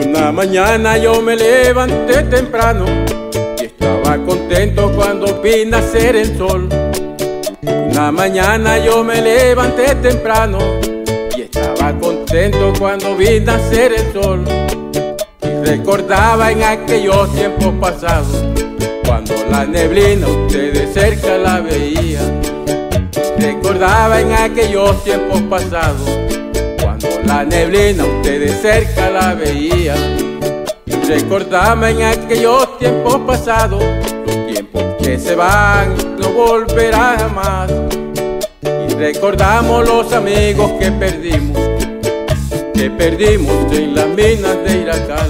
Una mañana yo me levanté temprano y estaba contento cuando vi nacer el sol. Una mañana yo me levanté temprano y estaba contento cuando vi nacer el sol. Y recordaba en aquellos tiempos pasados, cuando la neblina usted de cerca la veía. Recordaba en aquellos tiempos pasados, cuando la neblina usted de cerca la veía. Y recordaba en aquellos tiempos pasados, los tiempos que se van no volverán jamás. Y recordamos los amigos que perdimos en las minas de Iracal.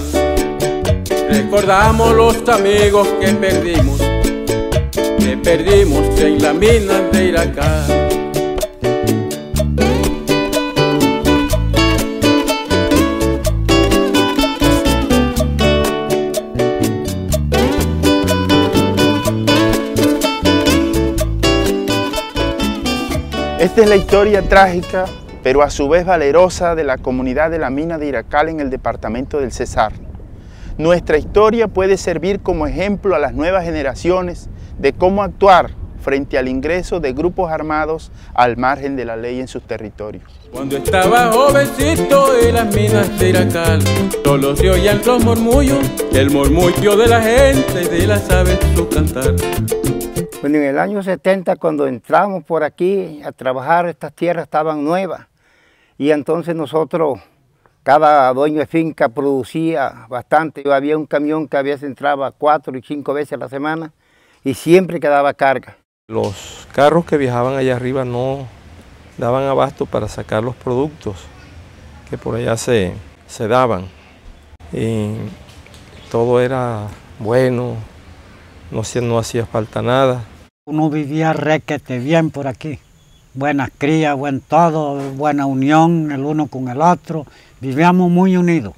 Recordamos los amigos que perdimos en las minas de Iracal. Esta es la historia trágica, pero a su vez valerosa, de la comunidad de la mina de Iracal en el departamento del Cesar. Nuestra historia puede servir como ejemplo a las nuevas generaciones de cómo actuar frente al ingreso de grupos armados al margen de la ley en sus territorios. Cuando estaba jovencito en las minas de Iracal, solo se oían los murmullos, el murmullo de la gente y de las aves su cantar. Bueno, en el año 70, cuando entramos por aquí a trabajar, estas tierras estaban nuevas. Y entonces nosotros, cada dueño de finca producía bastante. Había un camión que a veces entraba 4 y 5 veces a la semana y siempre quedaba carga. Los carros que viajaban allá arriba no daban abasto para sacar los productos que por allá se daban. Y todo era bueno. No hacía falta nada. Uno vivía requete bien por aquí. Buenas crías, buen todo, buena unión el uno con el otro. Vivíamos muy unidos.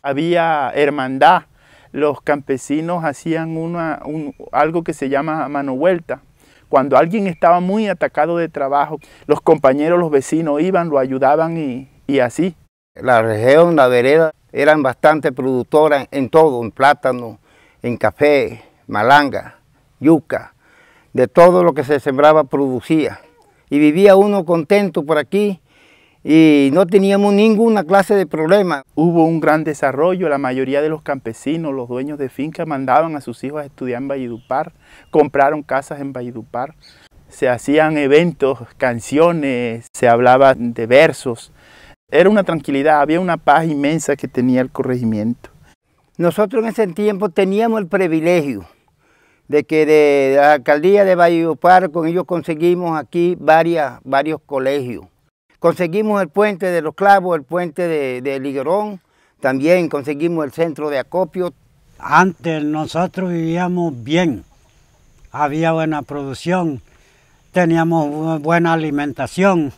Había hermandad. Los campesinos hacían algo que se llama mano vuelta. Cuando alguien estaba muy atacado de trabajo, los compañeros, los vecinos iban, lo ayudaban y así. La región, la vereda, eran bastante productoras en todo, en plátano, en café, malanga, yuca, de todo lo que se sembraba producía. Y vivía uno contento por aquí y no teníamos ninguna clase de problema. Hubo un gran desarrollo, la mayoría de los campesinos, los dueños de finca, mandaban a sus hijos a estudiar en Valledupar, compraron casas en Valledupar, se hacían eventos, canciones, se hablaba de versos. Era una tranquilidad, había una paz inmensa que tenía el corregimiento. Nosotros en ese tiempo teníamos el privilegio de que de la alcaldía de Valledupar, con ellos conseguimos aquí varios colegios. Conseguimos el puente de los Clavos, el puente de Liguerón, también conseguimos el centro de acopio. Antes nosotros vivíamos bien, había buena producción, teníamos buena alimentación.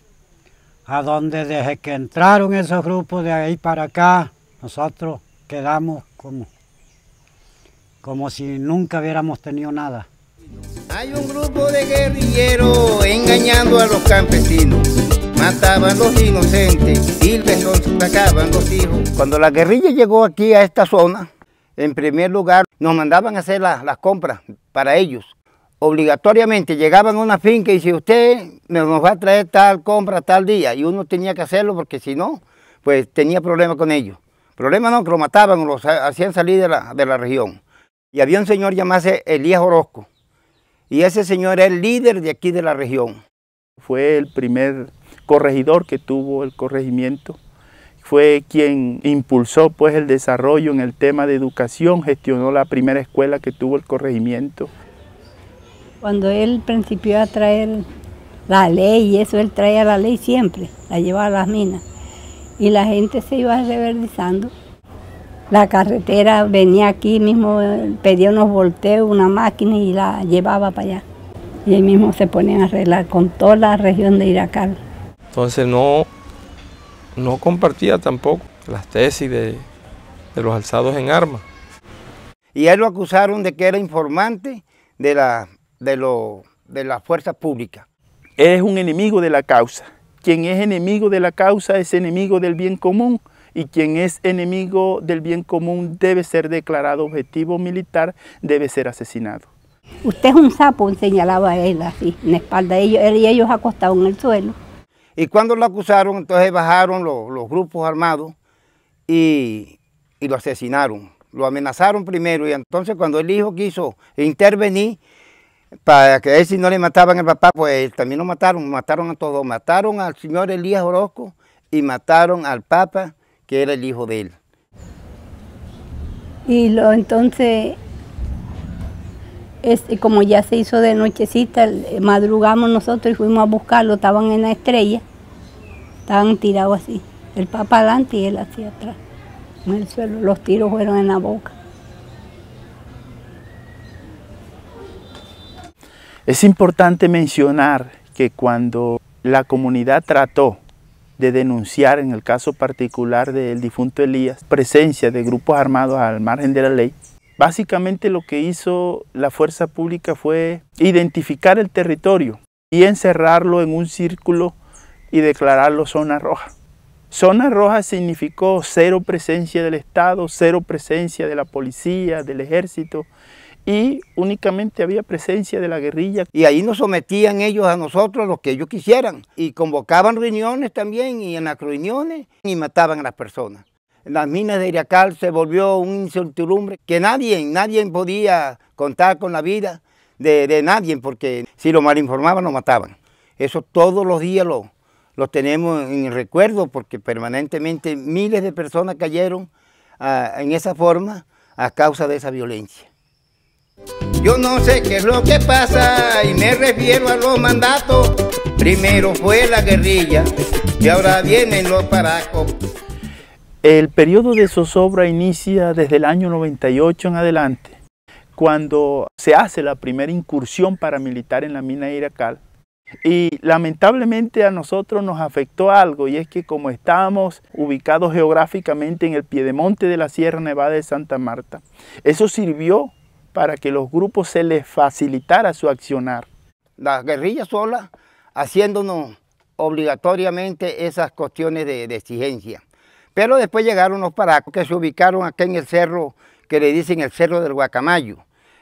A donde desde que entraron esos grupos de ahí para acá, nosotros quedamos como si nunca hubiéramos tenido nada. Hay un grupo de guerrilleros engañando a los campesinos, mataban a los inocentes y les sacaban los hijos. Cuando la guerrilla llegó aquí a esta zona, en primer lugar nos mandaban a hacer las compras para ellos. Obligatoriamente llegaban a una finca y si usted nos va a traer tal compra tal día, y uno tenía que hacerlo porque si no, pues tenía problemas con ellos. Problemas no, que lo mataban o los hacían salir de la región. Y había un señor llamado Elías Orozco, y ese señor era el líder de aquí de la región. Fue el primer corregidor que tuvo el corregimiento, fue quien impulsó pues el desarrollo en el tema de educación, gestionó la primera escuela que tuvo el corregimiento. Cuando él principió a traer la ley y eso, él traía la ley siempre, la llevaba a las minas. Y la gente se iba reverdizando. La carretera venía aquí mismo, pedía unos volteos, una máquina y la llevaba para allá. Y ahí mismo se ponían a arreglar con toda la región de Iracal. Entonces no compartía tampoco las tesis de los alzados en armas. Y a él lo acusaron de que era informante de la fuerza pública. Es un enemigo de la causa. Quien es enemigo de la causa es enemigo del bien común, y quien es enemigo del bien común debe ser declarado objetivo militar, debe ser asesinado. Usted es un sapo, señalaba a él así, en la espalda de ellos, él y ellos acostados en el suelo. Y cuando lo acusaron, entonces bajaron los grupos armados y lo asesinaron. Lo amenazaron primero, y entonces cuando el hijo quiso intervenir para que a él si no le mataban al papá, pues también lo mataron a todos. Mataron al señor Elías Orozco y mataron al papa, que era el hijo de él. Y entonces, como ya se hizo de nochecita, madrugamos nosotros y fuimos a buscarlo, estaban en la estrella, estaban tirados así, el papa adelante y él hacia atrás, en el suelo, los tiros fueron en la boca. Es importante mencionar que cuando la comunidad trató de denunciar, en el caso particular del difunto Elías, presencia de grupos armados al margen de la ley, básicamente lo que hizo la fuerza pública fue identificar el territorio y encerrarlo en un círculo y declararlo zona roja. Zona roja significó cero presencia del Estado, cero presencia de la policía, del ejército, y únicamente había presencia de la guerrilla. Y ahí nos sometían ellos a nosotros lo que ellos quisieran, y convocaban reuniones también, y en las reuniones y mataban a las personas. En las minas de Iracal se volvió una incertidumbre que nadie podía contar con la vida de nadie, porque si lo malinformaban, lo mataban. Eso todos los días lo tenemos en el recuerdo, porque permanentemente miles de personas cayeron en esa forma a causa de esa violencia. Yo no sé qué es lo que pasa y me refiero a los mandatos. Primero fue la guerrilla y ahora vienen los paracos. El periodo de zozobra inicia desde el año 98 en adelante, cuando se hace la primera incursión paramilitar en la mina de Iracal. Y lamentablemente a nosotros nos afectó algo, y es que como estábamos ubicados geográficamente en el piedemonte de la Sierra Nevada de Santa Marta, eso sirvió para que los grupos se les facilitara su accionar. La guerrilla sola haciéndonos obligatoriamente esas cuestiones de exigencia. Pero después llegaron los paracos que se ubicaron aquí en el cerro, que le dicen el Cerro del Guacamayo.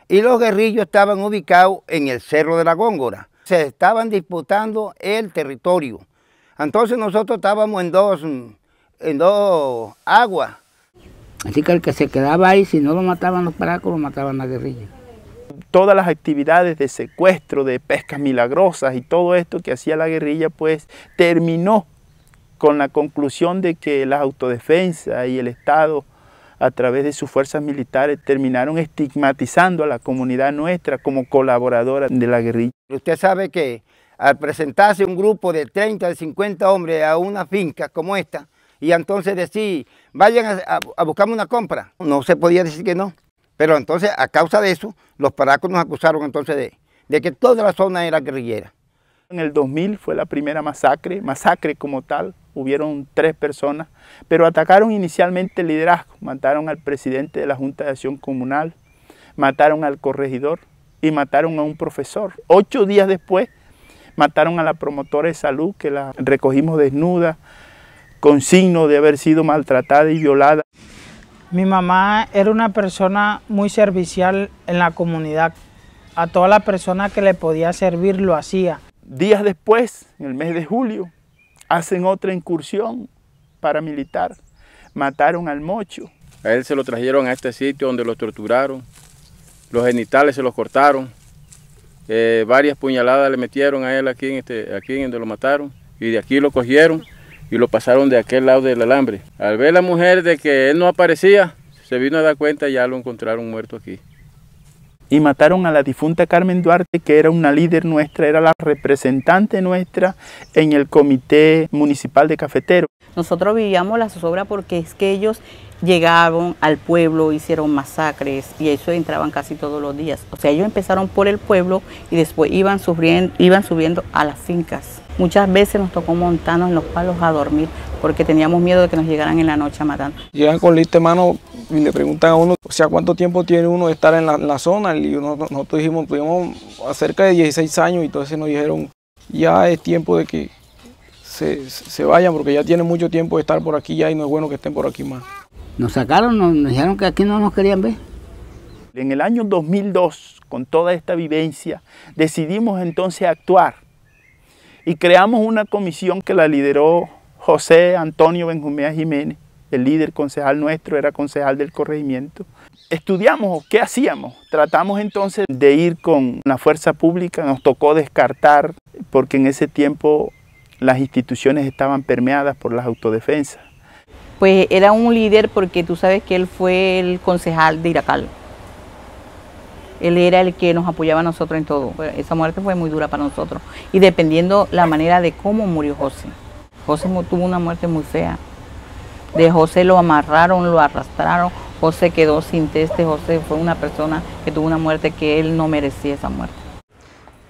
Y los guerrillos estaban ubicados en el Cerro de la Góngora. Se estaban disputando el territorio. Entonces nosotros estábamos en dos aguas. Así que el que se quedaba ahí, si no lo mataban los paracos, lo mataban la guerrilla. Todas las actividades de secuestro, de pescas milagrosas y todo esto que hacía la guerrilla, pues terminó con la conclusión de que la autodefensa y el Estado, a través de sus fuerzas militares, terminaron estigmatizando a la comunidad nuestra como colaboradora de la guerrilla. Usted sabe que al presentarse un grupo de 30, de 50 hombres a una finca como esta, y entonces decir, vayan a buscarme una compra, no se podía decir que no. Pero entonces, a causa de eso, los paracos nos acusaron entonces de que toda la zona era guerrillera. En el 2000 fue la primera masacre como tal, hubieron 3 personas, pero atacaron inicialmente el liderazgo, mataron al presidente de la Junta de Acción Comunal, mataron al corregidor y mataron a un profesor. 8 días después mataron a la promotora de salud, que la recogimos desnuda, con signo de haber sido maltratada y violada. Mi mamá era una persona muy servicial en la comunidad. A toda la persona que le podía servir lo hacía. Días después, en el mes de julio, hacen otra incursión paramilitar. Mataron al Mocho. A él se lo trajeron a este sitio donde lo torturaron. Los genitales se los cortaron. Varias puñaladas le metieron a él aquí en donde lo mataron. Y de aquí lo cogieron y lo pasaron de aquel lado del alambre. Al ver la mujer de que él no aparecía, se vino a dar cuenta y ya lo encontraron muerto aquí. Y mataron a la difunta Carmen Duarte, que era una líder nuestra, era la representante nuestra en el Comité Municipal de Cafeteros. Nosotros vivíamos la zozobra porque es que ellos llegaron al pueblo, hicieron masacres y eso entraban casi todos los días. O sea, ellos empezaron por el pueblo y después iban subiendo a las fincas. Muchas veces nos tocó montarnos en los palos a dormir porque teníamos miedo de que nos llegaran en la noche a matar. Llegan con lista de mano y le preguntan a uno, o sea, ¿cuánto tiempo tiene uno de estar en la zona? Y nosotros dijimos, tuvimos cerca de 16 años y entonces nos dijeron, ya es tiempo de que se vayan porque ya tienen mucho tiempo de estar por aquí ya y no es bueno que estén por aquí más. Nos sacaron, nos dijeron que aquí no nos querían ver. En el año 2002, con toda esta vivencia, decidimos entonces actuar y creamos una comisión que la lideró José Antonio Benjumea Jiménez, el líder concejal nuestro, era concejal del corregimiento. Estudiamos qué hacíamos, tratamos entonces de ir con la fuerza pública, nos tocó descartar porque en ese tiempo las instituciones estaban permeadas por las autodefensas. Pues era un líder porque tú sabes que él fue el concejal de Iracal. Él era el que nos apoyaba a nosotros en todo. Esa muerte fue muy dura para nosotros. Y dependiendo la manera de cómo murió José. José tuvo una muerte muy fea. De José lo amarraron, lo arrastraron. José quedó sin teste. José fue una persona que tuvo una muerte que él no merecía esa muerte.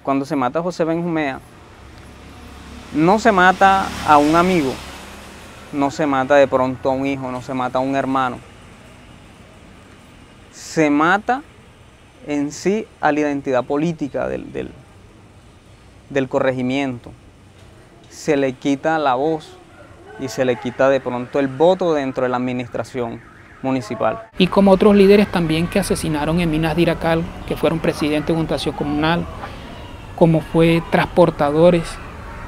Cuando se mata a José Benjumea, no se mata a un amigo, no se mata de pronto a un hijo, no se mata a un hermano. Se mata en sí a la identidad política del corregimiento. Se le quita la voz y se le quita de pronto el voto dentro de la administración municipal. Y como otros líderes también que asesinaron en Minas de Iracal, que fueron presidentes de Junta de Acción Comunal, como fue transportadores,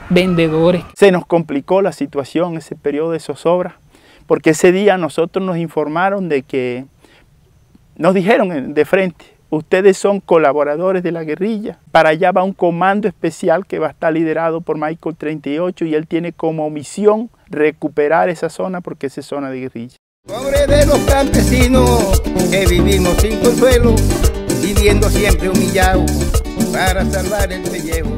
vendedores. Se nos complicó la situación ese periodo de zozobra, porque ese día nosotros nos informaron de que, nos dijeron de frente, ustedes son colaboradores de la guerrilla, para allá va un comando especial que va a estar liderado por Michael 38 y él tiene como misión recuperar esa zona porque esa es zona de guerrilla. Pobre de los campesinos que vivimos sin consuelo, viviendo siempre humillados para salvar el pellejo.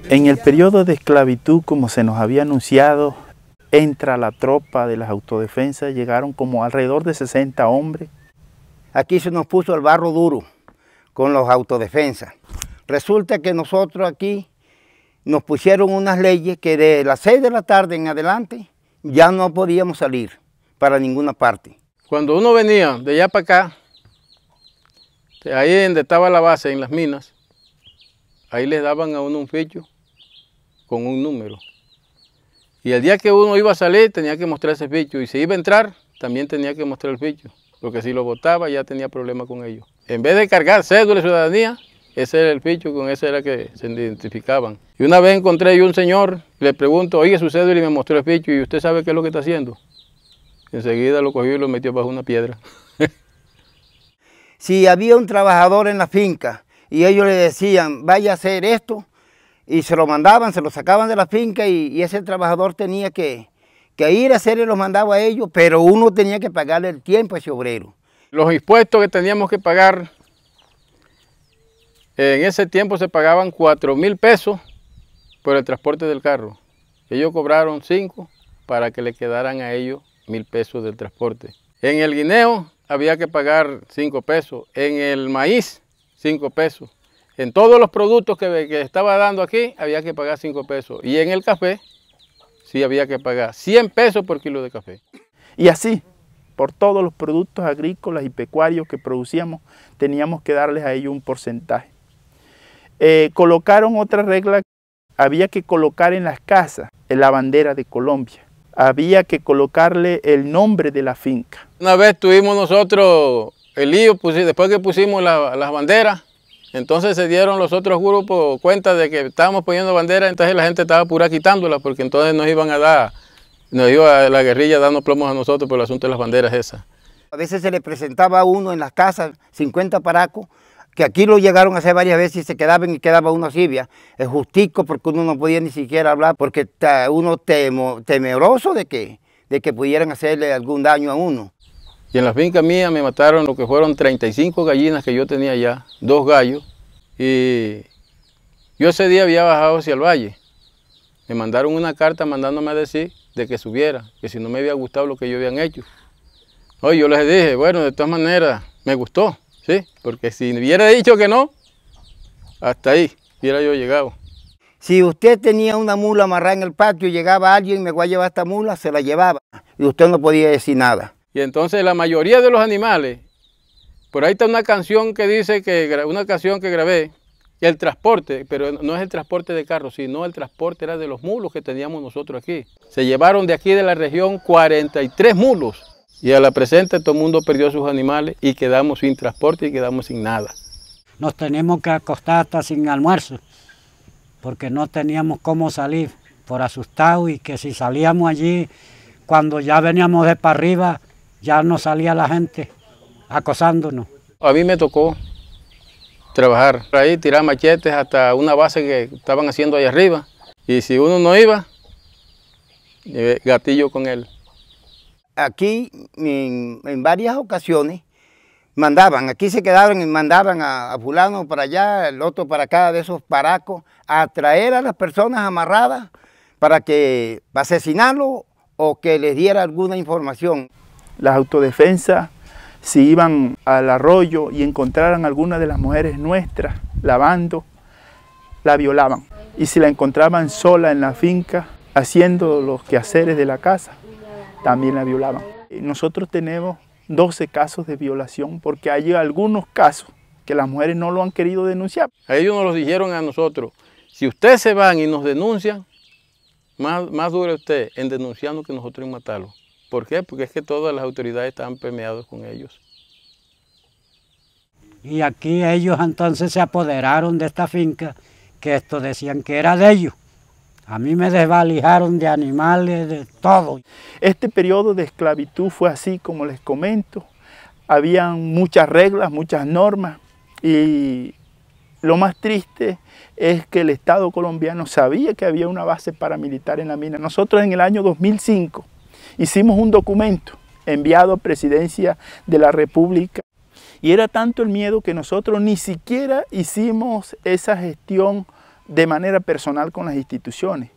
En el periodo de esclavitud, como se nos había anunciado, entra la tropa de las autodefensas, llegaron como alrededor de 60 hombres. Aquí se nos puso el barro duro con los autodefensas. Resulta que nosotros aquí nos pusieron unas leyes que de las 6 de la tarde en adelante ya no podíamos salir para ninguna parte. Cuando uno venía de allá para acá, ahí donde estaba la base, en las minas, ahí les daban a uno un ficho con un número. Y el día que uno iba a salir tenía que mostrar ese ficho y si iba a entrar también tenía que mostrar el ficho. Porque si lo botaba ya tenía problema con ellos. En vez de cargar cédula de ciudadanía, ese era el ficho, con ese era que se identificaban. Y una vez encontré yo un señor, le pregunto, oye, su cédula, y me mostró el ficho, ¿y usted sabe qué es lo que está haciendo? Enseguida lo cogió y lo metió bajo una piedra. Si había un trabajador en la finca y ellos le decían, vaya a hacer esto, y se lo mandaban, se lo sacaban de la finca y ese trabajador tenía que ir a hacer y los mandaba a ellos, pero uno tenía que pagarle el tiempo a ese obrero. Los impuestos que teníamos que pagar, en ese tiempo se pagaban 4,000 pesos por el transporte del carro. Ellos cobraron 5 para que le quedaran a ellos 1,000 pesos del transporte. En el guineo había que pagar 5 pesos, en el maíz 5 pesos. En todos los productos que estaba dando aquí había que pagar 5 pesos y en el café sí había que pagar 100 pesos por kilo de café. Y así, por todos los productos agrícolas y pecuarios que producíamos, teníamos que darles a ellos un porcentaje. Colocaron otra regla, había que colocar en las casas la bandera de Colombia. Había que colocarle el nombre de la finca. Una vez tuvimos nosotros el lío, después que pusimos las banderas, entonces se dieron los otros grupos cuenta de que estábamos poniendo banderas, entonces la gente estaba pura quitándolas porque entonces nos iba la guerrilla dando plomos a nosotros por el asunto de las banderas esas. A veces se le presentaba a uno en las casas 50 paracos, que aquí lo llegaron a hacer varias veces y se quedaban y quedaba uno así, es justico porque uno no podía ni siquiera hablar porque está uno temeroso de que pudieran hacerle algún daño a uno. Y en la finca mía me mataron lo que fueron 35 gallinas que yo tenía allá, 2 gallos. Y yo ese día había bajado hacia el valle. Me mandaron una carta mandándome a decir de que subiera, que si no me había gustado lo que ellos habían hecho. Hoy yo les dije, bueno, de todas maneras me gustó, ¿sí? Porque si me hubiera dicho que no, hasta ahí hubiera yo llegado. Si usted tenía una mula amarrada en el patio y llegaba alguien, me voy a llevar esta mula, se la llevaba y usted no podía decir nada. Y entonces la mayoría de los animales, por ahí está una canción que dice una canción que grabé, el transporte, pero no es el transporte de carros, sino el transporte era de los mulos que teníamos nosotros aquí. Se llevaron de aquí de la región 43 mulos y a la presente todo el mundo perdió sus animales y quedamos sin transporte y quedamos sin nada. Nos tenemos que acostar hasta sin almuerzo porque no teníamos cómo salir por asustado y que si salíamos allí, cuando ya veníamos de para arriba, ya no salía la gente acosándonos. A mí me tocó trabajar ahí, tirar machetes hasta una base que estaban haciendo ahí arriba. Y si uno no iba, gatillo con él. Aquí en varias ocasiones mandaban, aquí se quedaron y mandaban a fulano para allá, el otro para acá, de esos paracos, a traer a las personas amarradas para asesinarlo o que les diera alguna información. Las autodefensas, si iban al arroyo y encontraran alguna de las mujeres nuestras lavando, la violaban. Y si la encontraban sola en la finca, haciendo los quehaceres de la casa, también la violaban. Nosotros tenemos 12 casos de violación porque hay algunos casos que las mujeres no lo han querido denunciar. A ellos nos lo dijeron a nosotros, si ustedes se van y nos denuncian, más dura usted en denunciarnos que nosotros en matarlo. ¿Por qué? Porque es que todas las autoridades estaban permeadas con ellos. Y aquí ellos entonces se apoderaron de esta finca, que esto decían que era de ellos. A mí me desvalijaron de animales, de todo. Este periodo de esclavitud fue así como les comento. Habían muchas reglas, muchas normas y lo más triste es que el Estado colombiano sabía que había una base paramilitar en la mina. Nosotros en el año 2005 hicimos un documento enviado a Presidencia de la República y era tanto el miedo que nosotros ni siquiera hicimos esa gestión de manera personal con las instituciones,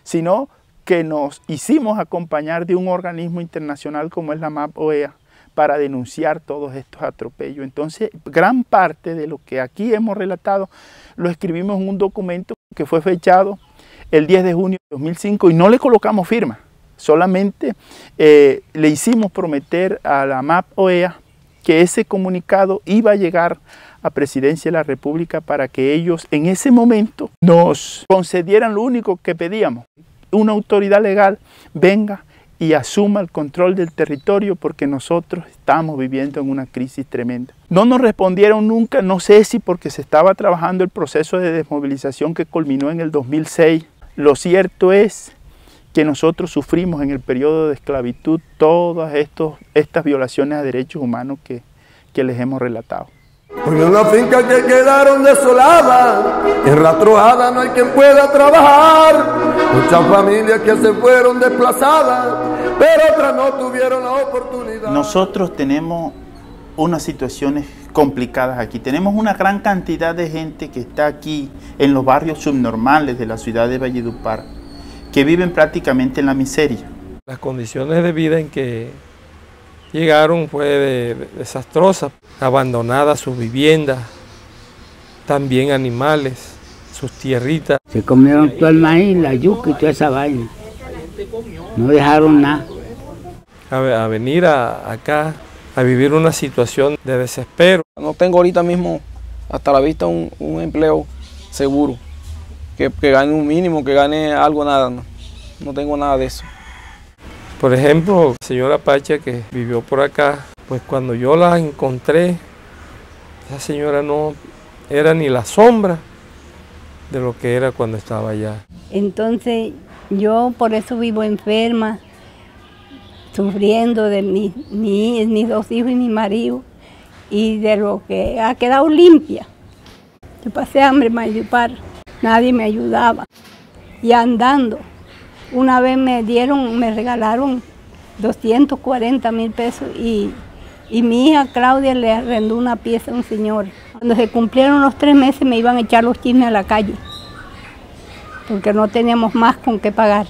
sino que nos hicimos acompañar de un organismo internacional como es la MAP-OEA para denunciar todos estos atropellos. Entonces, gran parte de lo que aquí hemos relatado lo escribimos en un documento que fue fechado el 10 de junio de 2005 y no le colocamos firma, solamente le hicimos prometer a la MAP-OEA que ese comunicado iba a llegar a Presidencia de la República para que ellos en ese momento nos concedieran lo único que pedíamos, una autoridad legal venga y asuma el control del territorio porque nosotros estamos viviendo en una crisis tremenda. No nos respondieron nunca, no sé si porque se estaba trabajando el proceso de desmovilización que culminó en el 2006. Lo cierto es que nosotros sufrimos en el periodo de esclavitud todas estas violaciones a derechos humanos que les hemos relatado. Porque una finca que quedaron desolada, enrastrojada, no hay quien pueda trabajar. Muchas familias que se fueron desplazadas, pero otras no tuvieron la oportunidad. Nosotros tenemos unas situaciones complicadas aquí. Tenemos una gran cantidad de gente que está aquí en los barrios subnormales de la ciudad de Valledupar, que viven prácticamente en la miseria. Las condiciones de vida en que llegaron fue desastrosas, abandonadas sus viviendas, también animales, sus tierritas. Se comieron todo el maíz, la yuca y toda esa vaina. No dejaron nada. A venir acá a vivir una situación de desespero. No tengo ahorita mismo hasta la vista un empleo seguro, que gane un mínimo, que gane algo, nada, no tengo nada de eso. Por ejemplo, la señora Pacha que vivió por acá, pues cuando yo la encontré, esa señora no era ni la sombra de lo que era cuando estaba allá. Entonces yo por eso vivo enferma, sufriendo de mis dos hijos y mi marido, y de lo que ha quedado limpia. Yo pasé hambre en Valledupar, nadie me ayudaba, y andando. Una vez me regalaron 240,000 pesos y mi hija Claudia le arrendó una pieza a un señor. Cuando se cumplieron los 3 meses me iban a echar los chismes a la calle, porque no teníamos más con qué pagar.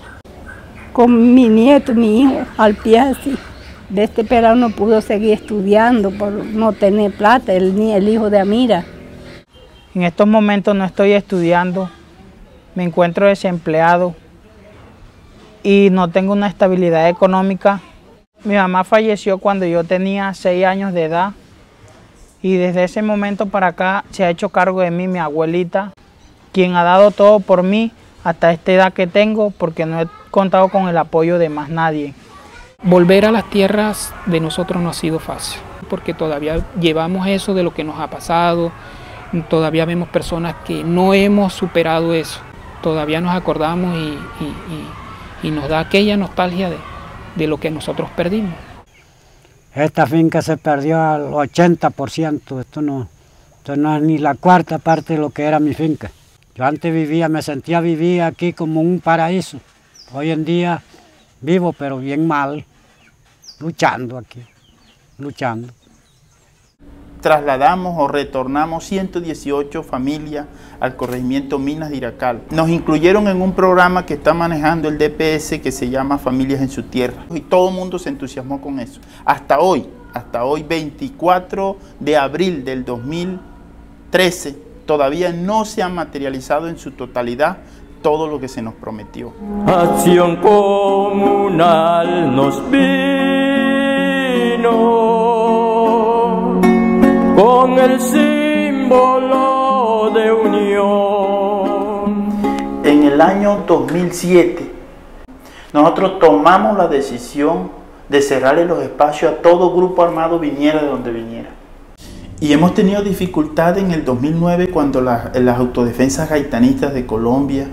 Con mi nieto, mi hijo, al pie así. De este pelado no pudo seguir estudiando por no tener plata, ni el hijo de Amira. En estos momentos no estoy estudiando, me encuentro desempleado y no tengo una estabilidad económica. Mi mamá falleció cuando yo tenía 6 años de edad y desde ese momento para acá se ha hecho cargo de mí mi abuelita, quien ha dado todo por mí hasta esta edad que tengo, porque no he contado con el apoyo de más nadie. Volver a las tierras de nosotros no ha sido fácil, porque todavía llevamos eso de lo que nos ha pasado, todavía vemos personas que no hemos superado eso, todavía nos acordamos y nos da aquella nostalgia de lo que nosotros perdimos. Esta finca se perdió al 80%, esto no es ni la cuarta parte de lo que era mi finca. Yo antes me sentía vivir aquí como un paraíso. Hoy en día vivo, pero bien mal, luchando aquí, luchando. Trasladamos o retornamos 118 familias al corregimiento Minas de Iracal. Nos incluyeron en un programa que está manejando el DPS que se llama Familias en su Tierra. Y todo el mundo se entusiasmó con eso. Hasta hoy, 24 de abril del 2013, todavía no se ha materializado en su totalidad todo lo que se nos prometió. Acción comunal nos vino con el símbolo de unión. En el año 2007, nosotros tomamos la decisión de cerrarle los espacios a todo grupo armado viniera de donde viniera. Y hemos tenido dificultad en el 2009 cuando las autodefensas gaitanistas de Colombia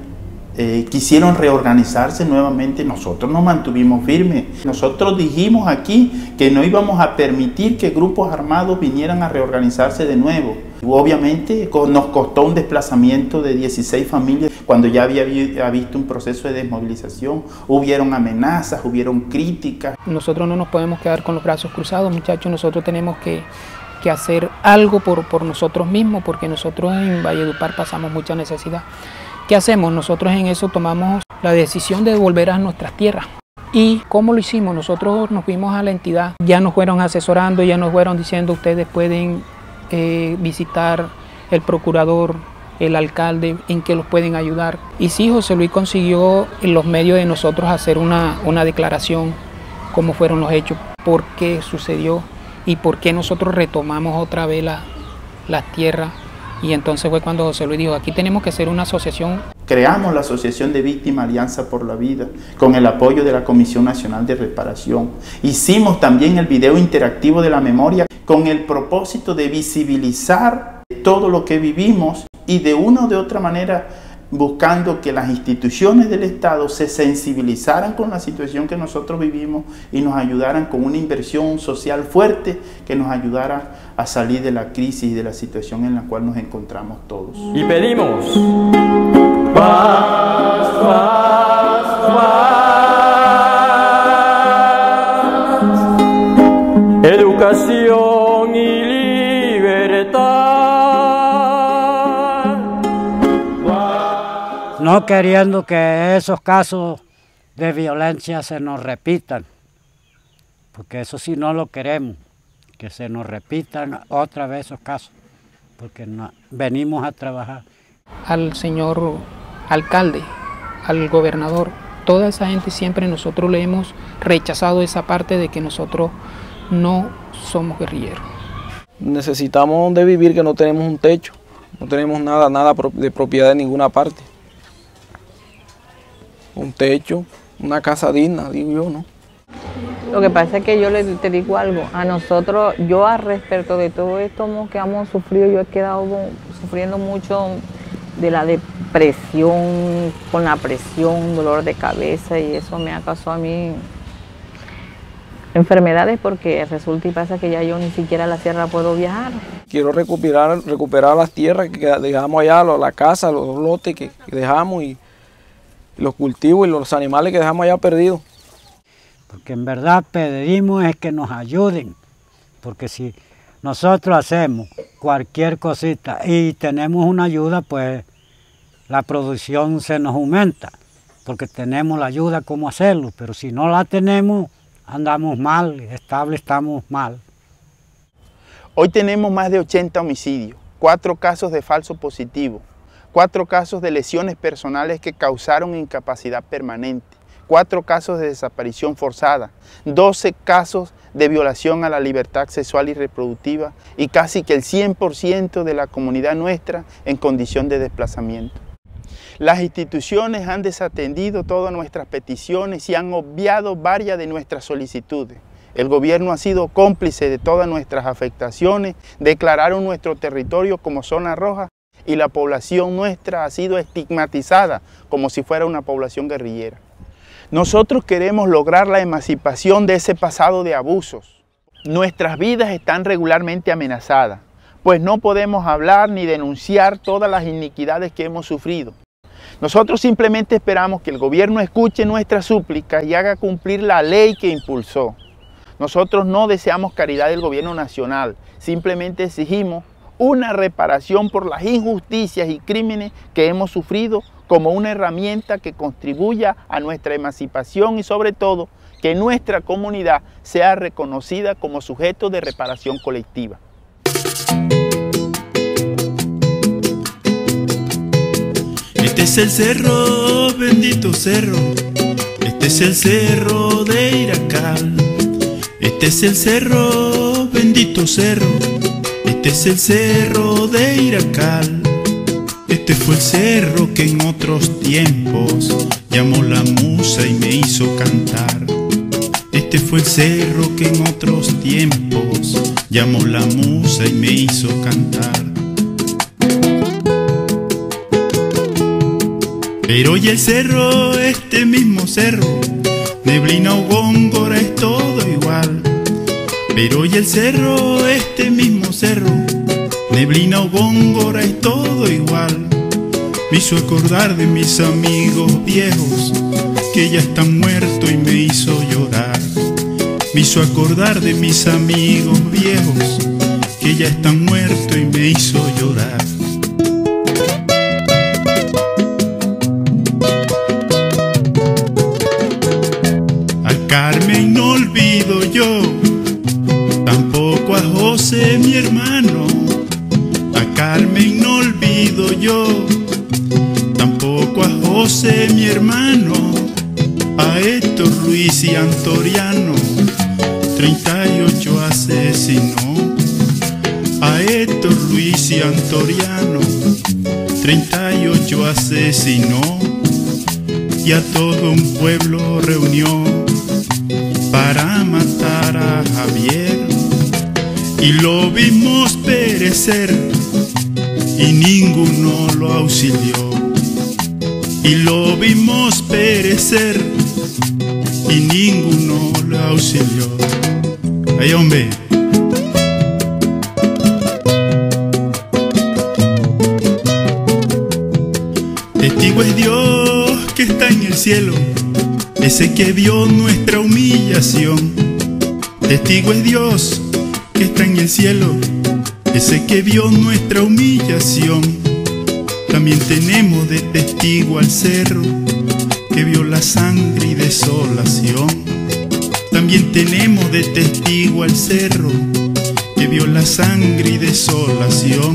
quisieron reorganizarse nuevamente. Nosotros nos mantuvimos firmes. Nosotros dijimos aquí que no íbamos a permitir que grupos armados vinieran a reorganizarse de nuevo. Obviamente nos costó un desplazamiento de 16 familias cuando ya había visto un proceso de desmovilización. Hubieron amenazas, hubieron críticas. Nosotros no nos podemos quedar con los brazos cruzados, muchachos. Nosotros tenemos que hacer algo por nosotros mismos, porque nosotros en Valledupar pasamos mucha necesidad. ¿Qué hacemos? Nosotros en eso tomamos la decisión de volver a nuestras tierras. ¿Y cómo lo hicimos? Nosotros nos fuimos a la entidad, ya nos fueron asesorando, ya nos fueron diciendo ustedes pueden visitar el procurador, el alcalde, en qué los pueden ayudar. Y sí, José Luis consiguió en los medios de nosotros hacer una declaración, cómo fueron los hechos, por qué sucedió y por qué nosotros retomamos otra vez las tierras. Y entonces fue cuando José Luis dijo, aquí tenemos que hacer una asociación. Creamos la Asociación de Víctimas Alianza por la Vida con el apoyo de la Comisión Nacional de Reparación. Hicimos también el video interactivo de la memoria con el propósito de visibilizar todo lo que vivimos y de una o de otra manera buscando que las instituciones del Estado se sensibilizaran con la situación que nosotros vivimos y nos ayudaran con una inversión social fuerte que nos ayudara a salir de la crisis y de la situación en la cual nos encontramos todos. Y pedimos paz, paz, paz, educación y libertad. No queriendo que esos casos de violencia se nos repitan, porque eso sí no lo queremos, que se nos repitan otra vez esos casos, porque venimos a trabajar. Al señor alcalde, al gobernador, toda esa gente siempre nosotros le hemos rechazado esa parte de que nosotros no somos guerrilleros. Necesitamos donde vivir, que no tenemos un techo, no tenemos nada de propiedad de ninguna parte. Un techo, una casa digna, digo yo, ¿no? Lo que pasa es que yo te digo algo, a nosotros, yo al respecto de todo esto que hemos sufrido, yo he quedado sufriendo mucho de la depresión, con la presión, dolor de cabeza, y eso me ha causado a mí enfermedades, porque resulta y pasa que ya yo ni siquiera a la sierra puedo viajar. Quiero recuperar las tierras que dejamos allá, la casa, los lotes que dejamos y los cultivos y los animales que dejamos allá perdidos. Porque en verdad pedimos es que nos ayuden, porque si nosotros hacemos cualquier cosita y tenemos una ayuda, pues la producción se nos aumenta, porque tenemos la ayuda cómo hacerlo, pero si no la tenemos, andamos mal, estamos mal. Hoy tenemos más de 80 homicidios, 4 casos de falso positivo, 4 casos de lesiones personales que causaron incapacidad permanente, 4 casos de desaparición forzada, 12 casos de violación a la libertad sexual y reproductiva y casi que el 100% de la comunidad nuestra en condición de desplazamiento. Las instituciones han desatendido todas nuestras peticiones y han obviado varias de nuestras solicitudes. El gobierno ha sido cómplice de todas nuestras afectaciones, declararon nuestro territorio como zona roja y la población nuestra ha sido estigmatizada como si fuera una población guerrillera. Nosotros queremos lograr la emancipación de ese pasado de abusos. Nuestras vidas están regularmente amenazadas, pues no podemos hablar ni denunciar todas las iniquidades que hemos sufrido. Nosotros simplemente esperamos que el gobierno escuche nuestras súplicas y haga cumplir la ley que impulsó. Nosotros no deseamos caridad del gobierno nacional, simplemente exigimos una reparación por las injusticias y crímenes que hemos sufrido como una herramienta que contribuya a nuestra emancipación y sobre todo que nuestra comunidad sea reconocida como sujeto de reparación colectiva. Este es el cerro, bendito cerro, este es el cerro de Iracal. Este es el cerro, bendito cerro, este es el cerro de Iracal. Este fue el cerro que en otros tiempos llamó la musa y me hizo cantar. Este fue el cerro que en otros tiempos llamó la musa y me hizo cantar. Pero hoy el cerro, este mismo cerro, neblina o góngora es todo igual. Pero hoy el cerro, este mismo cerro, neblina o góngora es todo igual. Me hizo acordar de mis amigos viejos que ya están muertos y me hizo llorar. Me hizo acordar de mis amigos viejos que ya están muertos y me hizo llorar. Carmen no olvido yo, tampoco a José mi hermano. A Carmen no olvido yo, tampoco a José mi hermano. A Héctor, Luis y Antoriano, 38 asesinó. A Héctor, Luis y Antoriano, 38 asesinó. Y a todo un pueblo reunió para matar a Javier, y lo vimos perecer y ninguno lo auxilió. Y lo vimos perecer y ninguno lo auxilió. ¡Ay, hombre! Testigo es Dios que está en el cielo, ese que vio nuestra humillación. Testigo es Dios que está en el cielo, ese que vio nuestra humillación. También tenemos de testigo al cerro que vio la sangre y desolación. También tenemos de testigo al cerro que vio la sangre y desolación.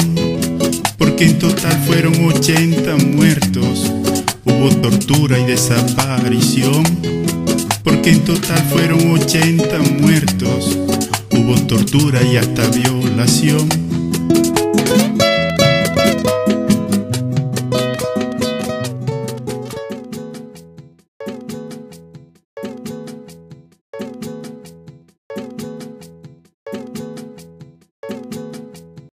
Porque en total fueron 80 muertos, hubo tortura y desaparición. Porque en total fueron 80 muertos, hubo tortura y hasta violación.